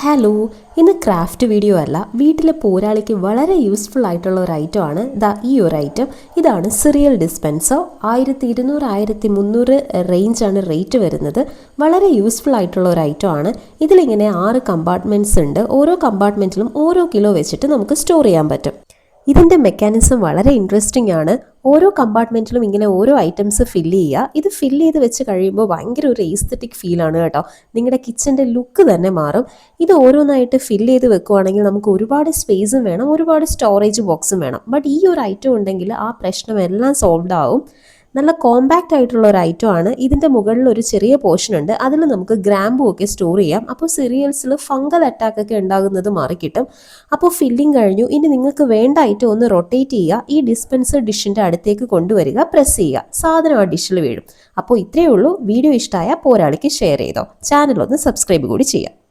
Hello, ഇന്ന് craft video അല്ല, വീട്ടിലെ പോരാളിക്ക് വളരെ യൂസ്ഫുൾ ആയിട്ടുള്ള ഒരു ഐറ്റം ആണ് ഈ ഒരു ഐറ്റം. ഇതാണ് സിറിയൽ ഡിസ്പെൻസർ. 1200 1300 റേഞ്ചാണ് റേറ്റ് വരുന്നത്. വളരെ യൂസ്ഫുൾ ആയിട്ടുള്ള ഒരു ഐറ്റം ആണ്. ഇതിലിങ്ങനെ 6 കമ്പാർട്ട്മെൻറ്റ്സ് ഉണ്ട്. ഓരോ കമ്പാർട്ട്മെൻറ്റിലും ഓരോ കിലോ വെച്ചിട്ട് നമുക്ക് സ്റ്റോർ ചെയ്യാൻ പറ്റും. ഇതിൻ്റെ മെക്കാനിസം വളരെ ഇൻട്രസ്റ്റിംഗ് ആണ്. ഓരോ കമ്പാർട്ട്മെൻറ്റിലും ഇങ്ങനെ ഓരോ ഐറ്റംസ് ഫില്ല് ചെയ്യുക. ഇത് ഫില്ല് ചെയ്ത് വെച്ച് കഴിയുമ്പോൾ ഭയങ്കര ഒരു എസ്തെറ്റിക് ഫീലാണ് കേട്ടോ. നിങ്ങളുടെ കിച്ചൻ്റെ ലുക്ക് തന്നെ മാറും. ഇത് ഓരോന്നായിട്ട് ഫില്ല് ചെയ്ത് വെക്കുവാണെങ്കിൽ നമുക്ക് ഒരുപാട് സ്പേസും വേണം, ഒരുപാട് സ്റ്റോറേജ് ബോക്സും വേണം. ബട്ട് ഈ ഒരു ഐറ്റം ഉണ്ടെങ്കിൽ ആ പ്രശ്നമെല്ലാം സോൾവ് ആവും. നല്ല കോമ്പാക്റ്റ് ആയിട്ടുള്ള ഒരു ഐറ്റം ആണ്. ഇതിൻ്റെ മുകളിൽ ഒരു ചെറിയ പോർഷൻ ഉണ്ട്, അതിൽ നമുക്ക് ഗ്രാമ്പൂ ഒക്കെ സ്റ്റോർ ചെയ്യാം. അപ്പോൾ സീരിയൽസിൽ ഫംഗൽ അറ്റാക്ക് ഒക്കെ ഉണ്ടാകുന്നത് മാറിക്കിട്ടും. അപ്പോൾ ഫില്ലിംഗ് കഴിഞ്ഞു. ഇനി നിങ്ങൾക്ക് വേണ്ട ഐറ്റം ഒന്ന് റൊട്ടേറ്റ് ചെയ്യുക. ഈ ഡിസ്പെൻസർ ഡിഷിൻ്റെ അടുത്തേക്ക് കൊണ്ടുവരിക, പ്രസ് ചെയ്യുക, സാധനം ആ ഡിഷിൽ വീഴും. അപ്പോൾ ഇത്രയേ ഉള്ളൂ. വീഡിയോ ഇഷ്ടമായ പോരാളിക്ക് ഷെയർ ചെയ്തോ. ചാനൽ ഒന്ന് സബ്സ്ക്രൈബ് കൂടി ചെയ്യാം.